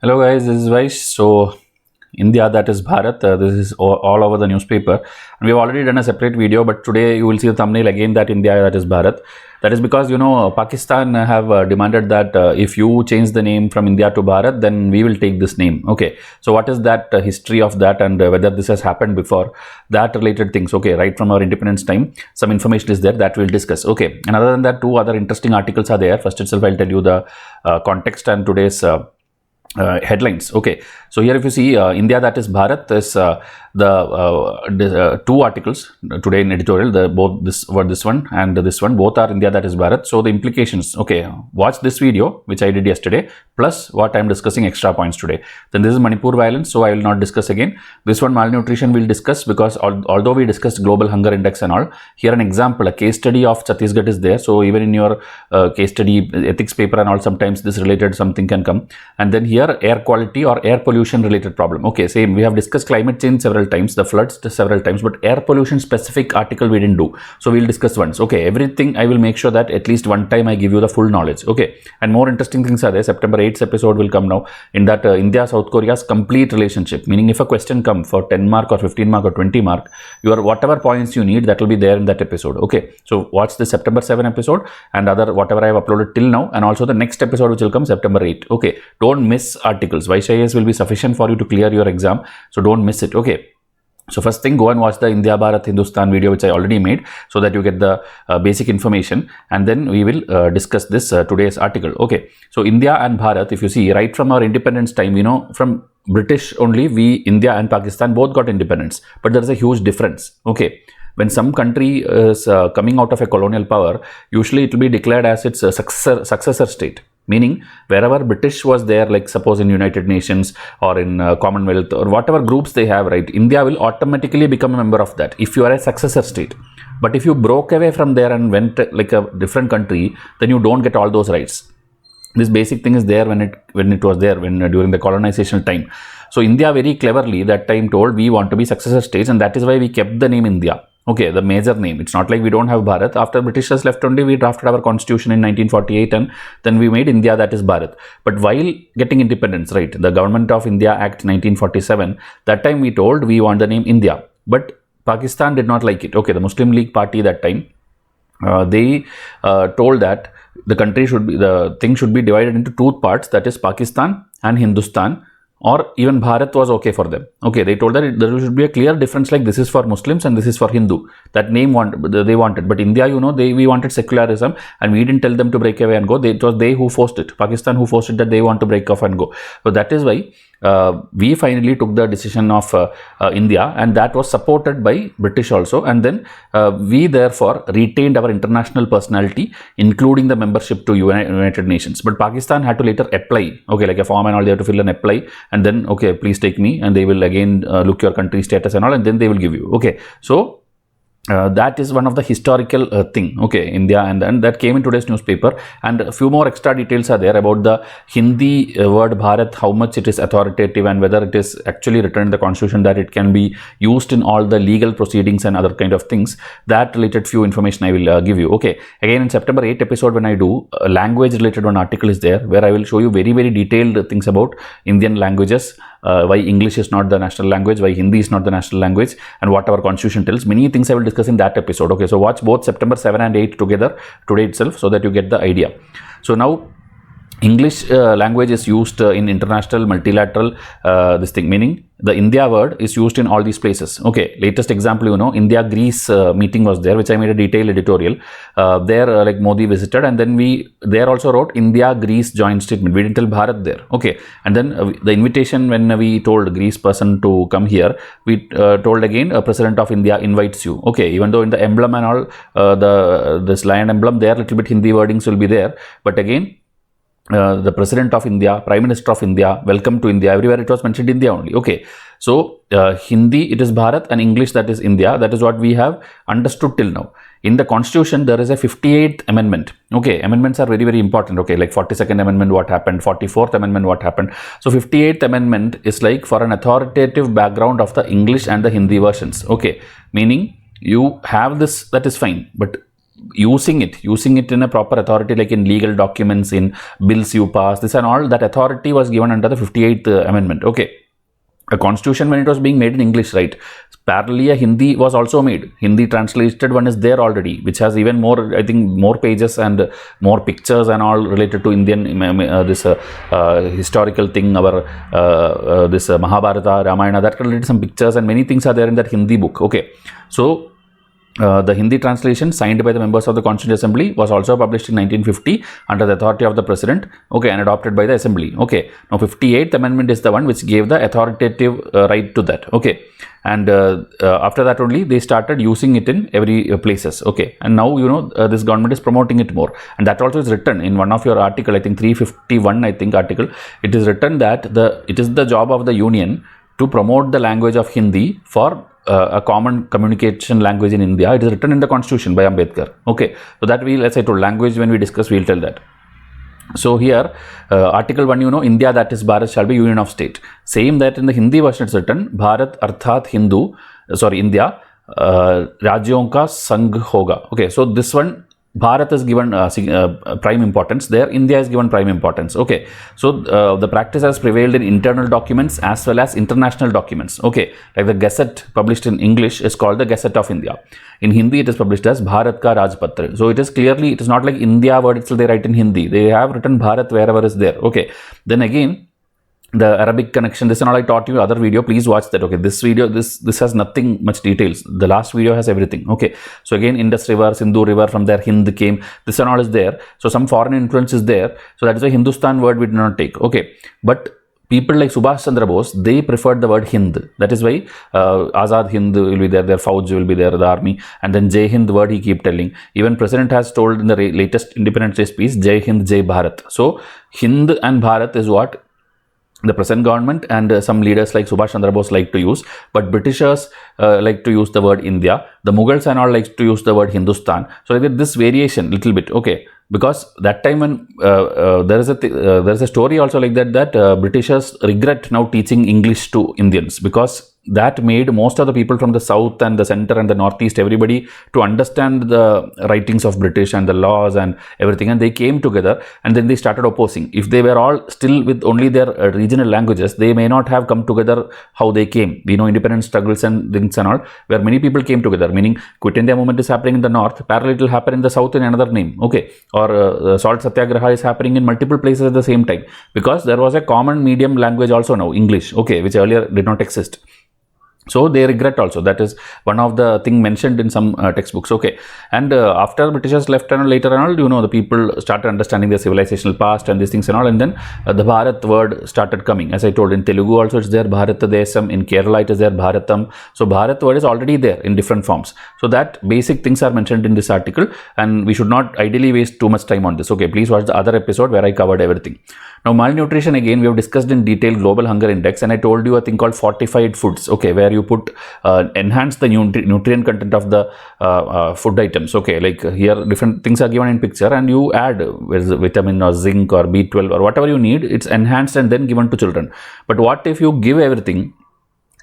Hello guys, this is Vysh. So India, that is Bharat, this is all over the newspaper, and we've already done a separate video, but today you will see the thumbnail again, that India, that is Bharat. That is because Pakistan have demanded that if you change the name from India to Bharat, then we will take this name. Okay, so what is that history of that, and whether this has happened before, that related things. Okay, right from our independence time, some information is there that we'll discuss. Okay, and other than that, two other interesting articles are there. First itself, I'll tell you the context and today's headlines. Okay, so here if you see India, that is Bharat, is the two articles today in editorial, both this one and this one, both are India, that is Bharat. So the implications, okay, watch this video which I did yesterday plus what I am discussing extra points today. Then this is Manipur violence, so I will not discuss again. This one, malnutrition, we'll discuss, because although we discussed global hunger index and all, here an example, a case study of Chhattisgarh is there. So even in your case study ethics paper and all, sometimes this related something can come. And then here air quality or air pollution related problem. Okay, same, we have discussed climate change several times, the floods several times, but air pollution specific article we didn't do, so we'll discuss once. Okay, everything I will make sure that at least one time I give you the full knowledge. Okay, and more interesting things are there. September 8th episode will come now. In that India South Korea's complete relationship, meaning if a question come for 10 mark or 15 mark or 20 mark, your whatever points you need, that will be there in that episode. Okay, so watch the September 7 episode and other whatever I have uploaded till now, and also the next episode which will come September 8. Okay, don't miss articles. VYSHIANS will be sufficient for you to clear your exam, so don't miss it. Okay, so first thing, go and watch the India Bharat Hindustan video which I already made, so that you get the basic information, and then we will discuss this today's article. Okay, so India and Bharat, if you see, right from our independence time, from British only, India and Pakistan both got independence, but there is a huge difference. Okay, when some country is coming out of a colonial power, usually it will be declared as its successor state. Meaning, wherever British was there, like suppose in United Nations or in Commonwealth or whatever groups they have, right, India will automatically become a member of that if you are a successor state. But if you broke away from there and went like a different country, then you don't get all those rights. This basic thing is there when it was there during the colonization time. So India very cleverly that time told, we want to be successor states, and that is why we kept the name India. Okay, the major name. It's not like we don't have Bharat. After Britishers left only, we drafted our constitution in 1948 and then we made India, that is Bharat. But while getting independence, right, the Government of India Act 1947, that time we told we want the name India. But Pakistan did not like it. Okay, the Muslim League Party that time, they told that the thing should be divided into two parts, that is Pakistan and Hindustan. Or even Bharat was okay for them. Okay, they told that there should be a clear difference, like this is for Muslims and this is for Hindu. That name they wanted. But India, we wanted secularism, and we didn't tell them to break away and go. It was they who forced it. Pakistan who forced it, that they want to break off and go. So that is why we finally took the decision of India, and that was supported by British also. And then we therefore retained our international personality, including the membership to United Nations. But Pakistan had to later apply, okay, like a form and all, they have to fill and apply, and then, okay, please take me, and they will again look your country status and all, and then they will give you. Okay, so that is one of the historical thing. Okay, India, and then that came in today's newspaper, and a few more extra details are there about the Hindi word Bharat, how much it is authoritative, and whether it is actually written in the constitution, that it can be used in all the legal proceedings and other kind of things. That related few information I will give you. Okay, again in September 8 episode, when I do language related one article is there, where I will show you very, very detailed things about Indian languages, why English is not the national language, why Hindi is not the national language, and what our constitution tells. Many things I will discuss in that episode. Okay, so watch both September 7 and 8 together today itself, so that you get the idea. So now English language is used in international multilateral this thing, meaning the India word is used in all these places. Okay, latest example, India-Greece meeting was there, which I made a detailed editorial. There, like Modi visited, and then we there also wrote India-Greece joint statement. We didn't tell Bharat there. Okay, and then the invitation, when we told Greece person to come here, we told again, President of India invites you. Okay, even though in the emblem and all, this lion emblem, there little bit Hindi wordings will be there, but again, the President of India, Prime Minister of India, welcome to India, everywhere it was mentioned India only. Okay, so Hindi it is Bharat, and English that is India. That is what we have understood till now. In the constitution, there is a 58th amendment. Okay, amendments are very, very important. Okay, like 42nd amendment, what happened, 44th amendment, what happened. So 58th amendment is like for an authoritative background of the English and the Hindi versions. Okay, meaning you have this, that is fine, but using it in a proper authority, like in legal documents, in bills you pass, this and all, that authority was given under the 58th Amendment. Okay. A constitution, when it was being made in English, right? Parallelly, a Hindi was also made. Hindi translated one is there already, which has even more, I think, more pages and more pictures and all related to Indian historical thing. Our this Mahabharata, Ramayana, that related some pictures and many things are there in that Hindi book. Okay, so the Hindi translation signed by the members of the Constituent Assembly was also published in 1950 under the authority of the President, okay, and adopted by the Assembly. Okay, now 58th Amendment is the one which gave the authoritative right to that. Okay, and after that only they started using it in every places. Okay, and now this government is promoting it more, and that also is written in one of your article, I think 351, I think article. It is written that it is the job of the Union to promote the language of Hindi for a common communication language in India. It is written in the Constitution by Ambedkar. Okay, so that as I told, language when we discuss, we'll tell that. So here, Article 1, India, that is Bharat, shall be union of state. Same that in the Hindi version it's written, Bharat Arthat India, Rajyon ka Sangh hoga. Okay, so this one, Bharat is given prime importance. There, India is given prime importance. Okay, so the practice has prevailed in internal documents as well as international documents. Okay, like the Gazette published in English is called the Gazette of India. In Hindi, it is published as Bharat Ka Rajpatra. So it is clearly, it is not like India word itself they write in Hindi. They have written Bharat wherever is there. Okay, then again, the Arabic connection, this and all I taught you other video, please watch that. Okay, this video, this has nothing much details. The last video has everything. Okay, so again, Indus River, Sindhu River, from there Hind came, this and all is there. So some foreign influence is there. So that is why Hindustan word we did not take. Okay, but people like Subhash Chandra Bose, they preferred the word Hind. That is why Azad Hind will be there, their Fauj will be there, the army, and then Jai Hind word he keep telling. Even President has told in the latest Independence Day speech, Jai Hind, Jai Bharat. So Hind and Bharat is what the present government and some leaders like Subhash Chandra Bose like to use, but Britishers like to use the word India. The Mughals and all like to use the word Hindustan. So this variation little bit, okay, because that time when there is a story also like that Britishers regret now teaching English to Indians, because that made most of the people from the south and the center and the northeast, everybody, to understand the writings of British and the laws and everything, and they came together and then they started opposing. If they were all still with only their regional languages, they may not have come together how they came. We know independence struggles and things and all, where many people came together, meaning Quit India movement is happening in the north, parallel it will happen in the south in another name, okay, or Salt Satyagraha is happening in multiple places at the same time, because there was a common medium language also now, English, okay, which earlier did not exist. So they regret also. That is one of the thing mentioned in some textbooks. Okay, and after Britishers left and later and all, the people started understanding their civilizational past and these things and all, and then the Bharat word started coming. As I told, in Telugu also it's there Bharat Desam, in Kerala it is there Bharatam. So Bharat word is already there in different forms. So that basic things are mentioned in this article, and we should not ideally waste too much time on this. Okay, please watch the other episode where I covered everything. Now malnutrition, again we have discussed in detail global hunger index, and I told you a thing called fortified foods, okay, where you put enhance the nutrient content of the food items. Okay, like here different things are given in picture, and you add vitamin or zinc or B12 or whatever you need, it's enhanced and then given to children. But what if you give everything,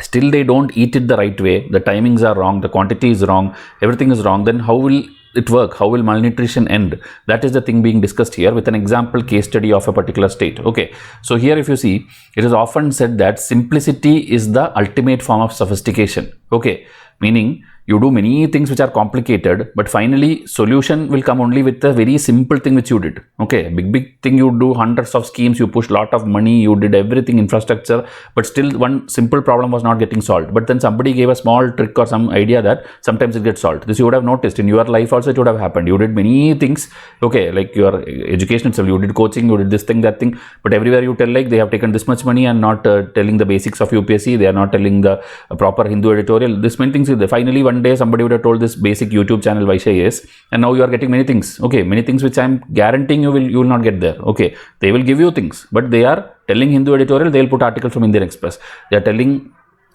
still they don't eat it the right way, the timings are wrong, the quantity is wrong, everything is wrong, then how will it work? How will malnutrition end? That is the thing being discussed here with an example case study of a particular state. Okay, so here if you see, it is often said that simplicity is the ultimate form of sophistication. Okay, meaning you do many things which are complicated, but finally solution will come only with a very simple thing which you did. Okay, big thing, you do hundreds of schemes, you push lot of money, you did everything, infrastructure, but still one simple problem was not getting solved. But then somebody gave a small trick or some idea that sometimes it gets solved. This you would have noticed in your life also, it would have happened. You did many things, okay, like your education itself, you did coaching, you did this thing, that thing, but everywhere you tell like they have taken this much money and not telling the basics of UPSC, they are not telling the proper Hindu editorial, this many things. Finally one day somebody would have told this basic YouTube channel VYSHIANS, and now you are getting many things, okay, many things which I am guaranteeing you will not get there. Okay, they will give you things, but they are telling Hindu editorial, they will put articles from Indian Express, they are telling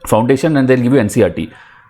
foundation and they will give you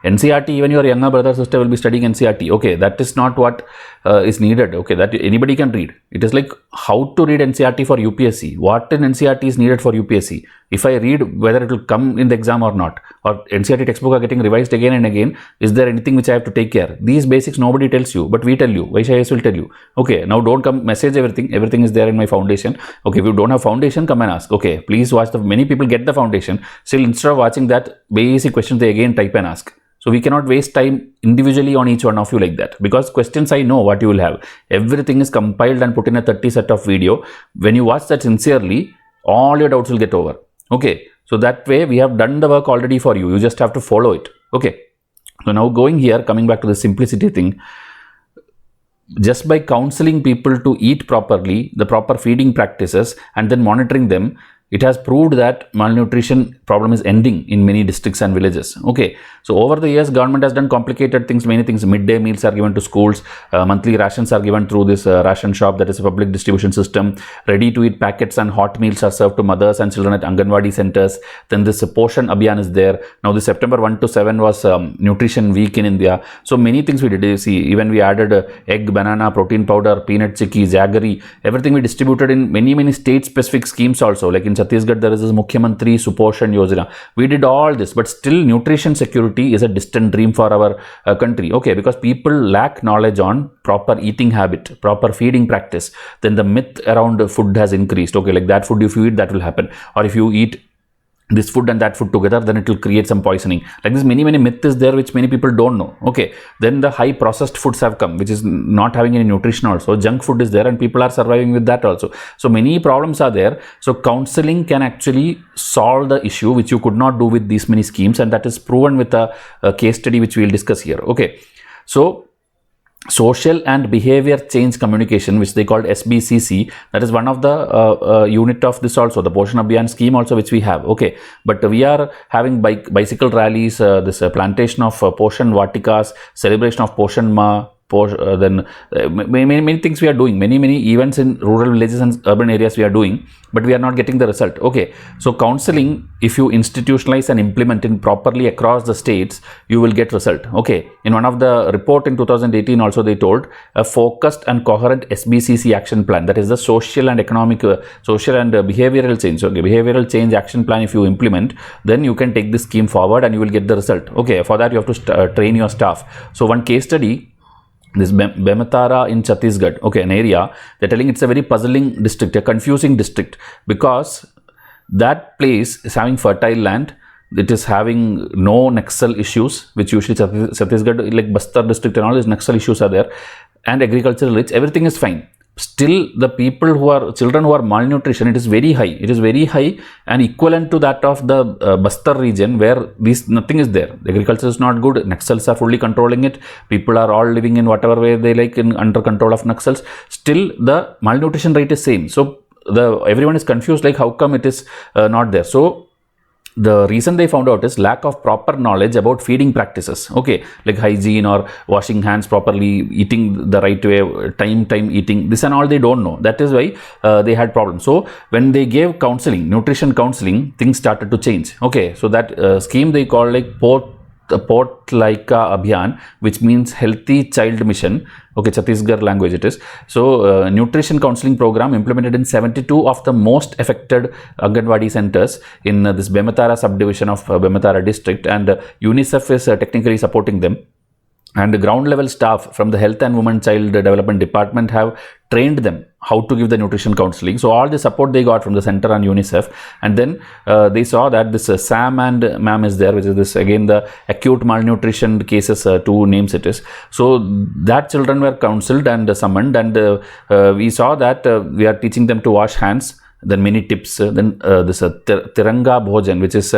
NCERT, even your younger brother sister will be studying NCERT. Okay, that is not what is needed. Okay, that anybody can read. It is like how to read NCERT for UPSC. What in NCERT is needed for UPSC? if I read whether it will come in the exam or not, or NCERT textbook are getting revised again and again, is there anything which I have to take care? These basics nobody tells you, but we tell you. VYSHIANS will tell you. Okay, now don't come message everything. Everything is there in my foundation. Okay, if you don't have foundation, come and ask. Okay, please watch many people get the foundation. Still, instead of watching that basic questions, they again type and ask. So we cannot waste time individually on each one of you like that, because questions I know what you will have. Everything is compiled and put in a 30 set of video. When you watch that sincerely, all your doubts will get over. Okay, so that way we have done the work already for you. You just have to follow it. Okay, so now going here, coming back to the simplicity thing, just by counseling people to eat properly, the proper feeding practices, and then monitoring them, it has proved that malnutrition problem is ending in many districts and villages. Okay, so over the years, government has done complicated things, many things. Midday meals are given to schools, monthly rations are given through this ration shop, that is a public distribution system. Ready to eat packets and hot meals are served to mothers and children at Anganwadi centers. Then this Poshan Abhiyan is there. Now this September 1 to 7 was Nutrition Week in India. So many things we did. You see, even we added egg, banana, protein powder, peanut chicky, jaggery, everything we distributed in many state specific schemes also. Like in Chhattisgarh, there is this Mukhyamantri Suposhan Yojana. We did all this, but still nutrition security is a distant dream for our country. Okay, because people lack knowledge on proper eating habit, proper feeding practice. Then the myth around food has increased. Okay, like that food if you eat, that will happen. Or if you eat this food and that food together, then it will create some poisoning. Like this, many myth is there which many people don't know. Okay, then the high processed foods have come, which is not having any nutrition also. Junk food is there and people are surviving with that also. So many problems are there. So counseling can actually solve the issue, which you could not do with these many schemes, and that is proven with a case study which we will discuss here. Okay, so social and behavior change communication, which they called SBCC, that is one of the unit of this also, the Poshan Abhiyan scheme also, which we have. Okay, but we are having bicycle rallies, this plantation of Poshan Vatikas, celebration of Poshan Ma, then many things we are doing, many events in rural villages and urban areas we are doing, but we are not getting the result. Okay, so counseling, if you institutionalize and implement it properly across the states, you will get result. Okay, in one of the report in 2018 also they told a focused and coherent SBCC action plan, that is the social and economic, social and behavioral change. Okay, behavioral change action plan, if you implement, then you can take this scheme forward and you will get the result. Okay, for that you have to train your staff. So one case study, this Bematara in Chhattisgarh, okay, an area, they're telling it's a very puzzling district, a confusing district, because that place is having fertile land, it is having no Naxal issues, which usually Chhattisgarh, like Bastar district and all these Naxal issues are there, and agricultural rich, everything is fine. Still, the people who are, children who are malnutrition, it is very high. It is very high and equivalent to that of the Bastar region, where nothing is there. The agriculture is not good. Naxals are fully controlling it. People are all living in whatever way they like, under control of Naxals. Still, the malnutrition rate is same. So everyone is confused, like how come it is not there. So the reason they found out is lack of proper knowledge about feeding practices. Okay, like hygiene or washing hands properly, eating the right way, time eating, this and all they don't know. That is why they had problems. So when they gave counseling, nutrition counseling, things started to change. Okay, so that scheme they call like POLITY Abhiyan, which means Healthy Child Mission. Okay, Chhattisgarh language it is. So nutrition counseling program implemented in 72 of the most affected Anganwadi centers in this Bematara subdivision of Bematara district, and UNICEF is technically supporting them. And the ground level staff from the Health and Women Child Development Department have trained them how to give the nutrition counseling. So all the support they got from the center and UNICEF, and then they saw that this Sam and Ma'am is there, which is this again the acute malnutrition cases, two names it is. So that children were counseled and summoned, and we saw that we are teaching them to wash hands, then many tips, then this Tiranga Bhojan, which is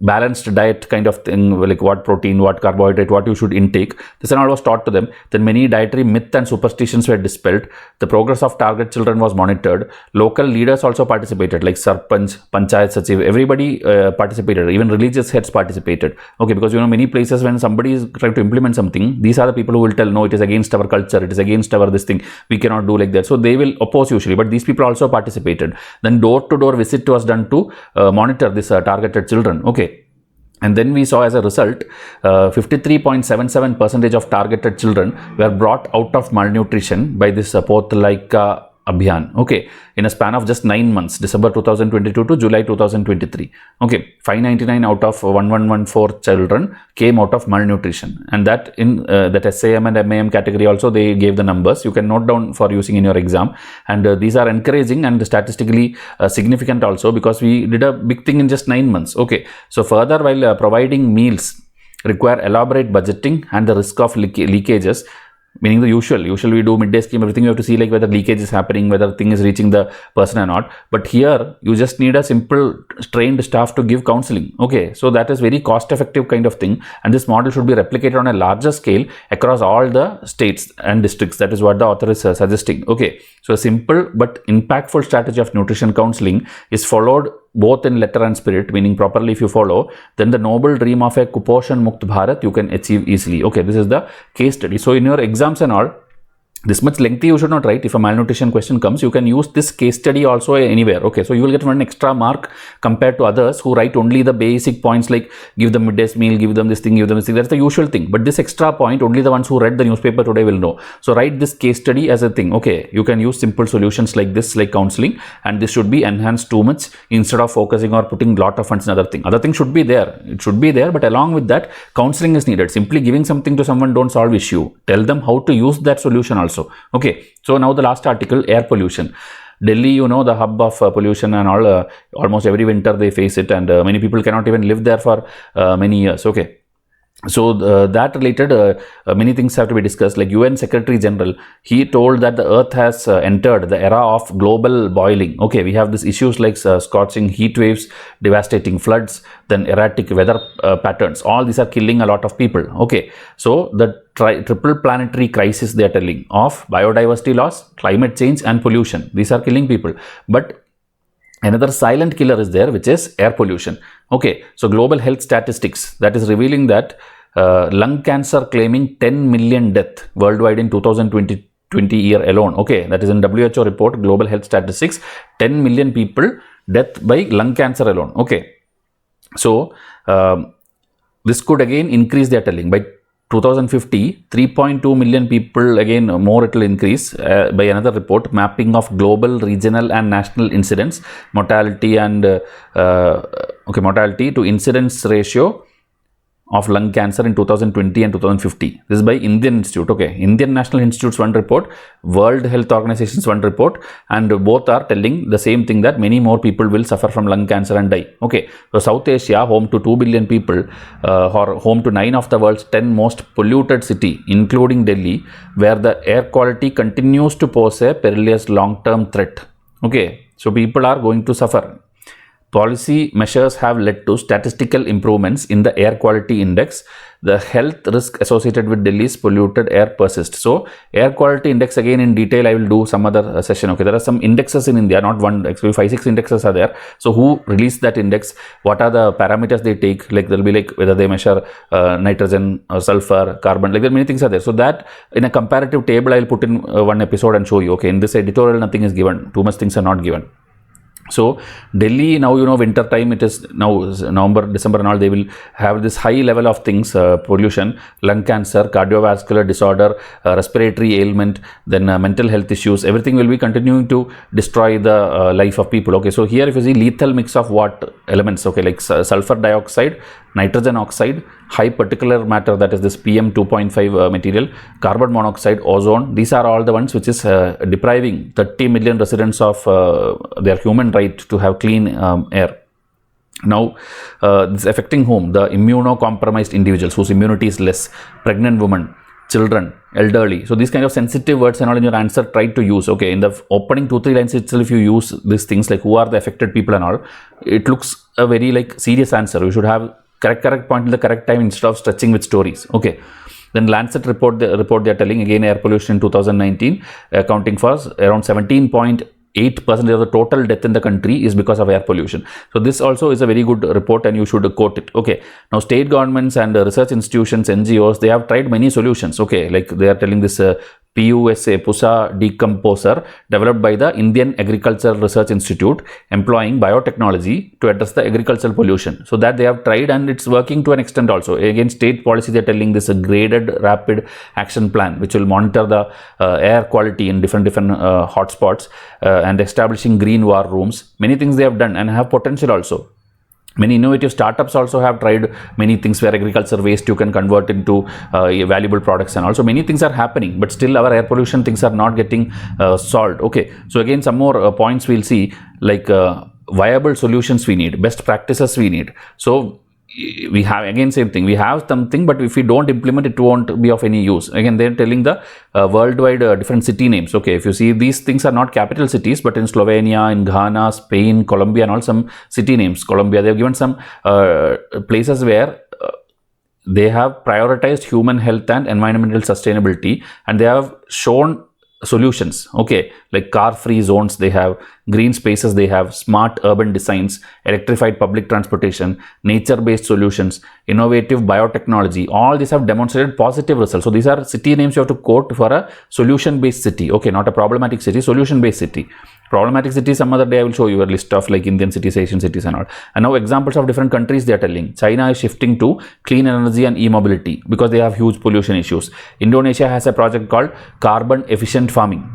balanced diet kind of thing, like what protein, what carbohydrate, what you should intake. This and all was taught to them. Then many dietary myths and superstitions were dispelled. The progress of target children was monitored. Local leaders also participated, like Sarpanch, Panchayat Sachiv, everybody participated. Even religious heads participated. Okay, because you know many places when somebody is trying to implement something, these are the people who will tell, no, it is against our culture, it is against our this thing, we cannot do like that. So they will oppose usually, but these people also participated. Then door-to-door visit was done to monitor this targeted children. Okay. And then we saw as a result, 53.77% of targeted children were brought out of malnutrition by this POLITY Abhiyan, okay, in a span of just 9 months, December 2022 to July 2023. Okay, 599 out of 1114 children came out of malnutrition, and that in that SAM and MAM category also they gave the numbers. You can note down for using in your exam, and these are encouraging and statistically significant also, because we did a big thing in just 9 months. Okay, so further, while providing meals require elaborate budgeting and the risk of leakages, meaning the usual we do midday scheme, everything you have to see like whether leakage is happening, whether thing is reaching the person or not. But here you just need a simple trained staff to give counseling. Okay, so that is very cost effective kind of thing, and this model should be replicated on a larger scale across all the states and districts. That is what the author is suggesting. Okay, so a simple but impactful strategy of nutrition counseling is followed both in letter and spirit, meaning properly if you follow, then the noble dream of a Kuposhan Mukt Bharat you can achieve easily. Okay, this is the case study. So in your exams and all, this much lengthy you should not write. If a malnutrition question comes, you can use this case study also anywhere. Okay, so you will get 1 extra mark compared to others who write only the basic points like give them midday meal, give them this thing, give them this thing. That's the usual thing. But this extra point, only the ones who read the newspaper today will know. So write this case study as a thing. Okay, you can use simple solutions like this, like counseling, and this should be enhanced too much instead of focusing or putting lot of funds in other thing. Other thing should be there. It should be there, but along with that, counseling is needed. Simply giving something to someone don't solve issue. Tell them how to use that solution also. Okay, so now the last article, air pollution. Delhi, you know, the hub of pollution and all, almost every winter they face it, and many people cannot even live there for many years. Okay, so that related many things have to be discussed. Like UN Secretary General, he told that the earth has entered the era of global boiling. Okay, we have these issues like scorching heat waves, devastating floods, then erratic weather patterns. All these are killing a lot of people. Okay, so the triple planetary crisis they are telling of biodiversity loss, climate change and pollution. These are killing people. But another silent killer is there, which is air pollution. Okay, so global health statistics that is revealing that lung cancer claiming 10 million death worldwide in 2020 year alone. Okay, that is in WHO report, global health statistics, 10 million people death by lung cancer alone. Okay, so this could again increase, they are telling, by 2050, 3.2 million people, again more it will increase by another report, mapping of global, regional and national incidence, mortality and mortality to incidence ratio of lung cancer in 2020 and 2050. This is by Indian Institute. Okay, Indian National Institute's one report, World Health Organization's one report, and both are telling the same thing, that many more people will suffer from lung cancer and die. Okay, so South Asia, home to 2 billion people, or home to 9 of the world's 10 most polluted city, including Delhi, where the air quality continues to pose a perilous long-term threat. Okay, so people are going to suffer. Policy measures have led to statistical improvements in the air quality index. The health risk associated with Delhi's polluted air persists. So, air quality index, again in detail I will do some other session. Okay, there are some indexes in India, not one, actually 5-6 indexes are there. So, who released that index? What are the parameters they take? Like there will be like whether they measure nitrogen or sulfur, carbon, like there are many things are there. So, that in a comparative table I will put in one episode and show you. Okay, in this editorial nothing is given, too much things are not given. So Delhi now, you know, winter time, it is now November, December and all, they will have this high level of things, pollution, lung cancer, cardiovascular disorder, respiratory ailment, then mental health issues, everything will be continuing to destroy the life of people. Okay, so here if you see lethal mix of what elements, okay, like sulfur dioxide, nitrogen oxide, high particulate matter, that is this PM 2.5 material, carbon monoxide, ozone, these are all the ones which is depriving 30 million residents of their human right to have clean air. Now, this is affecting whom? The immunocompromised individuals whose immunity is less, pregnant women, children, elderly. So these kind of sensitive words and all in your answer try to use. Okay, in the opening 2-3 lines itself, if you use these things like who are the affected people and all, it looks a very like serious answer. You should have correct point in the correct time instead of stretching with stories. Okay. Then Lancet report they are telling again air pollution in 2019 accounting for around 17.8% of the total death in the country is because of air pollution. So this also is a very good report and you should quote it. Okay. Now state governments and research institutions, NGOs, they have tried many solutions. Okay. Like they are telling this PUSA decomposer developed by the Indian Agricultural Research Institute employing biotechnology to address the agricultural pollution. So that they have tried and it's working to an extent also. Again, state policy, they're telling this a graded rapid action plan which will monitor the air quality in different hotspots and establishing green war rooms. Many things they have done and have potential also. Many innovative startups also have tried many things where agriculture waste you can convert into valuable products, and also many things are happening, but still our air pollution things are not getting solved. Okay, so again some more points we'll see, like viable solutions we need, best practices we need. So we have, again same thing, we have something, but if we don't implement it won't be of any use. Again they're telling the worldwide different city names. Okay, if you see, these things are not capital cities, but in Slovenia, in Ghana, Spain, Colombia and all, some city names. Colombia, they've given some places where they have prioritized human health and environmental sustainability, and they have shown solutions. Okay, like car free zones they have, green spaces they have, smart urban designs, electrified public transportation, nature based solutions, innovative biotechnology. All these have demonstrated positive results. So these are city names you have to quote for a solution based city. Okay, not a problematic city, solution based city. Problematic cities, some other day I will show you a list of like Indian cities, Asian cities and all. And now examples of different countries they are telling. China is shifting to clean energy and e-mobility because they have huge pollution issues. Indonesia has a project called carbon efficient farming.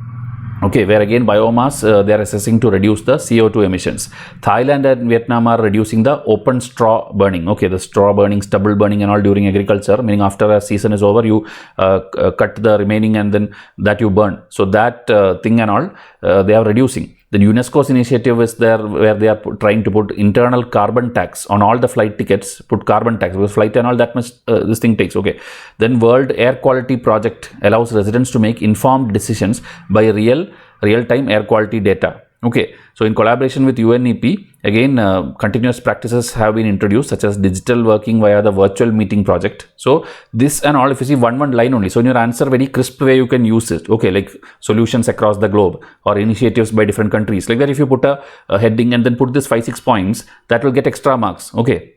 Okay, where again biomass they are assessing to reduce the CO2 emissions. Thailand and Vietnam are reducing the open straw burning. Okay, the straw burning, stubble burning and all during agriculture, meaning after a season is over you cut the remaining and then that you burn. So that thing and all they are reducing. Then UNESCO's initiative is there where they are trying to put internal carbon tax on all the flight tickets, put carbon tax because flight and all that much this thing takes. Okay, then World Air Quality Project allows residents to make informed decisions by real-time air quality data. Okay, so in collaboration with UNEP, again continuous practices have been introduced such as digital working via the virtual meeting project. So this and all, if you see one line only, so in your answer very crisp way you can use it. Okay, like solutions across the globe or initiatives by different countries, like that. If you put a heading and then put this 5-6 points, that will get extra marks. Okay,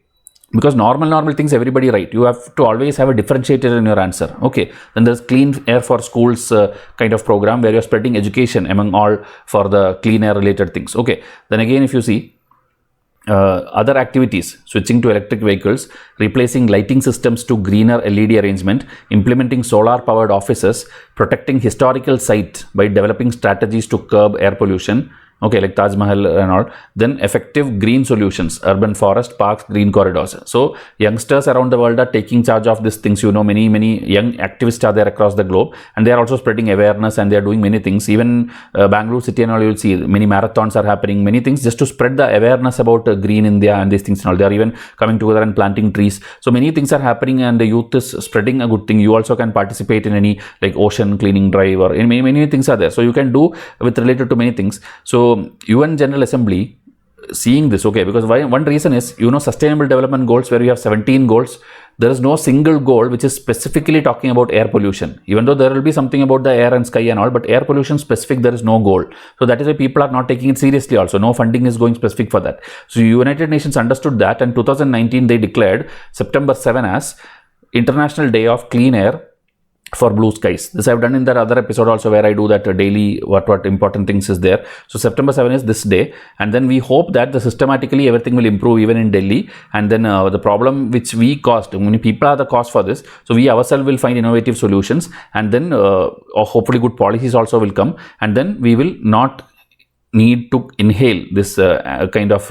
because normal things everybody write, you have to always have a differentiator in your answer. Okay, then there's clean air for schools kind of program where you're spreading education among all for the clean air related things. Okay, then again if you see other activities, switching to electric vehicles, replacing lighting systems to greener LED arrangement, implementing solar powered offices, protecting historical sites by developing strategies to curb air pollution. Okay, like Taj Mahal and all. Then effective green solutions, urban forest, parks, green corridors. So youngsters around the world are taking charge of these things. You know, many young activists are there across the globe, and they are also spreading awareness and they are doing many things. Even Bangalore city and all, you will see many marathons are happening, many things just to spread the awareness about green India and these things and all. They are even coming together and planting trees. So many things are happening and the youth is spreading a good thing. You also can participate in any like ocean cleaning drive or in many things are there. So you can do with related to many things. So UN General Assembly seeing this, okay, because one reason is, you know, sustainable development goals where you have 17 goals, there is no single goal which is specifically talking about air pollution, even though there will be something about the air and sky and all, but air pollution specific there is no goal. So that is why people are not taking it seriously also. No funding is going specific for that. So United Nations understood that, and 2019 they declared September 7 as International Day of Clean Air for blue skies. This I've done in that other episode also where I do that daily what important things is there. So September 7 is this day, and then we hope that the systematically everything will improve even in Delhi, and then the problem which we caused, many people are the cause for this, so we ourselves will find innovative solutions, and then hopefully good policies also will come, and then we will not need to inhale this kind of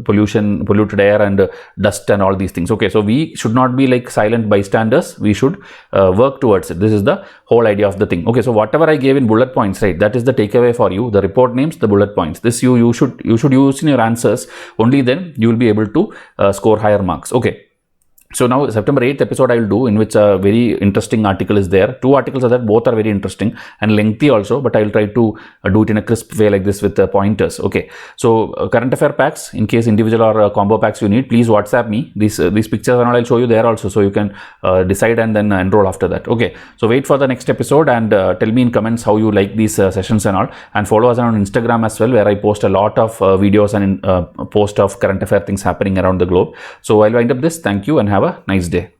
polluted air and dust and all these things. Okay, so we should not be like silent bystanders, we should work towards it. This is the whole idea of the thing. Okay, so whatever I gave in bullet points, right, that is the takeaway for you, the report names, the bullet points. This you should use in your answers, only then you will be able to score higher marks. Okay. So now September 8th episode I will do, in which a very interesting article is there. 2 articles are there, both are very interesting and lengthy also, but I will try to do it in a crisp way like this with pointers. Okay, so current affair packs, in case individual or combo packs you need, please WhatsApp me. These pictures and all I'll show you there also, so you can decide and then enroll after that. Okay, so wait for the next episode and tell me in comments how you like these sessions and all, and follow us on Instagram as well, where I post a lot of videos and post of current affair things happening around the globe. So I'll wind up this. Thank you and have a nice day.